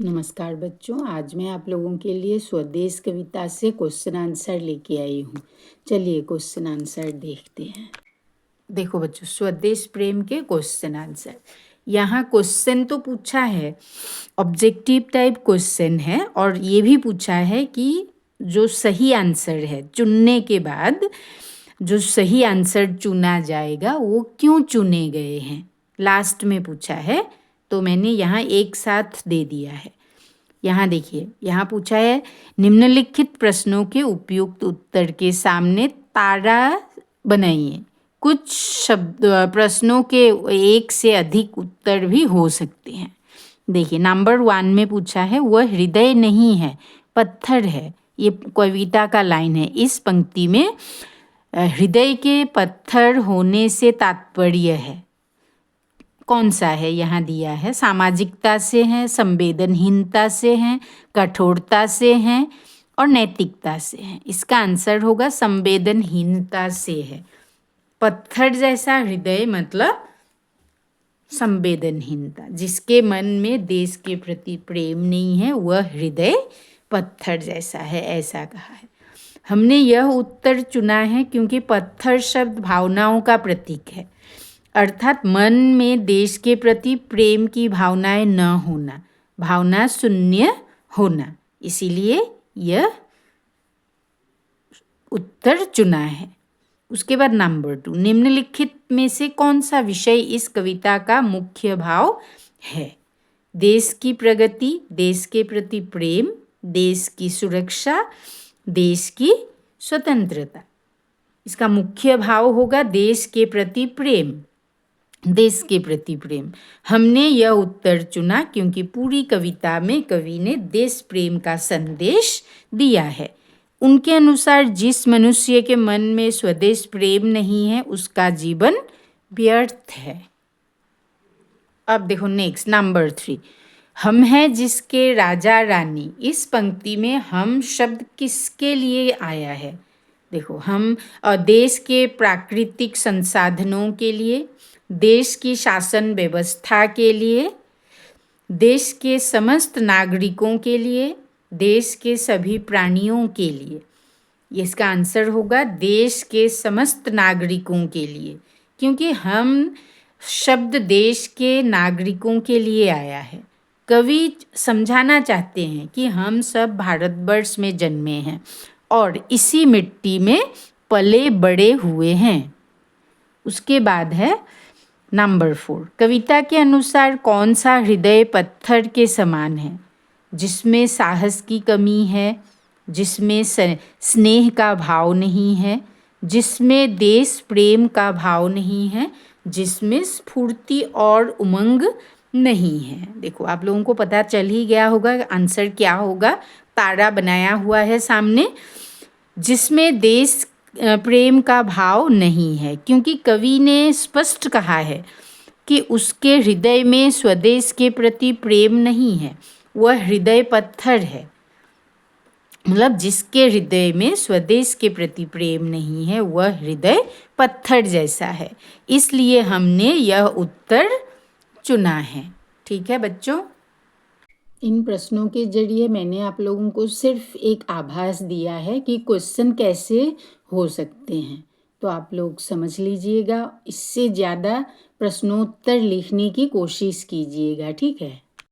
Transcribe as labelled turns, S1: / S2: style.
S1: नमस्कार बच्चों, आज मैं आप लोगों के लिए स्वदेश कविता से क्वेश्चन आंसर लेके आई हूँ। चलिए क्वेश्चन आंसर देखते हैं। देखो बच्चों, स्वदेश प्रेम के क्वेश्चन आंसर। यहाँ क्वेश्चन तो पूछा है, ऑब्जेक्टिव टाइप क्वेश्चन है, और ये भी पूछा है कि जो सही आंसर है चुनने के बाद जो सही आंसर चुना जाएगा वो क्यों चुने गए हैं, लास्ट में पूछा है। तो मैंने यहाँ एक साथ दे दिया है। यहाँ देखिए, यहाँ पूछा है निम्नलिखित प्रश्नों के उपयुक्त उत्तर के सामने तारा बनाइए। कुछ शब्द प्रश्नों के एक से अधिक उत्तर भी हो सकते हैं। देखिए नंबर 1 में पूछा है वह हृदय नहीं है, पत्थर है। ये कविता का लाइन है। इस पंक्ति में हृदय के पत्थर होने से तात्पर्य है कौन सा है, यहाँ दिया है सामाजिकता से है, संवेदनहीनता से है, कठोरता से है और नैतिकता से है। इसका आंसर होगा संवेदनहीनता से है। पत्थर जैसा हृदय मतलब संवेदनहीनता। जिसके मन में देश के प्रति प्रेम नहीं है वह हृदय पत्थर जैसा है, ऐसा कहा है। हमने यह उत्तर चुना है क्योंकि पत्थर शब्द भावनाओं का प्रतीक है, अर्थात मन में देश के प्रति प्रेम की भावनाएं न होना, भावना शून्य होना, इसीलिए यह उत्तर चुना है। उसके बाद नंबर 2, निम्नलिखित में से कौन सा विषय इस कविता का मुख्य भाव है? देश की प्रगति, देश के प्रति प्रेम, देश की सुरक्षा, देश की स्वतंत्रता। इसका मुख्य भाव होगा देश के प्रति प्रेम, देश के प्रति प्रेम। हमने यह उत्तर चुना क्योंकि पूरी कविता में कवि ने देश प्रेम का संदेश दिया है। उनके अनुसार जिस मनुष्य के मन में स्वदेश प्रेम नहीं है उसका जीवन व्यर्थ है। अब देखो नेक्स्ट नंबर 3, हम हैं जिसके राजा रानी। इस पंक्ति में हम शब्द किसके लिए आया है? देखो, हम देश के प्राकृतिक संसाधनों के लिए, देश की शासन व्यवस्था के लिए, देश के समस्त नागरिकों के लिए, देश के सभी प्राणियों के लिए। इसका आंसर होगा देश के समस्त नागरिकों के लिए, क्योंकि हम शब्द देश के नागरिकों के लिए आया है। कवि समझाना चाहते हैं कि हम सब भारतवर्ष में जन्मे हैं और इसी मिट्टी में पले बड़े हुए हैं। उसके बाद है नंबर 4, कविता के अनुसार कौन सा हृदय पत्थर के समान है? जिसमें साहस की कमी है, जिसमें स्नेह का भाव नहीं है, जिसमें देश प्रेम का भाव नहीं है, जिसमें स्फूर्ति और उमंग नहीं है। देखो, आप लोगों को पता चल ही गया होगा आंसर क्या होगा। तारा बनाया हुआ है सामने, जिसमें देश प्रेम का भाव नहीं है, क्योंकि कवि ने स्पष्ट कहा है कि उसके हृदय में स्वदेश के प्रति प्रेम नहीं है, वह हृदय पत्थर है। मतलब जिसके हृदय में स्वदेश के प्रति प्रेम नहीं है वह हृदय पत्थर जैसा है। इसलिए हमने यह उत्तर चुना है। ठीक है बच्चों, इन प्रश्नों के जरिए मैंने आप लोगों को सिर्फ एक आभास दिया है कि क्वेश्चन कैसे हो सकते हैं, तो आप लोग समझ लीजिएगा। इससे ज़्यादा प्रश्नोत्तर लिखने की कोशिश कीजिएगा, ठीक है।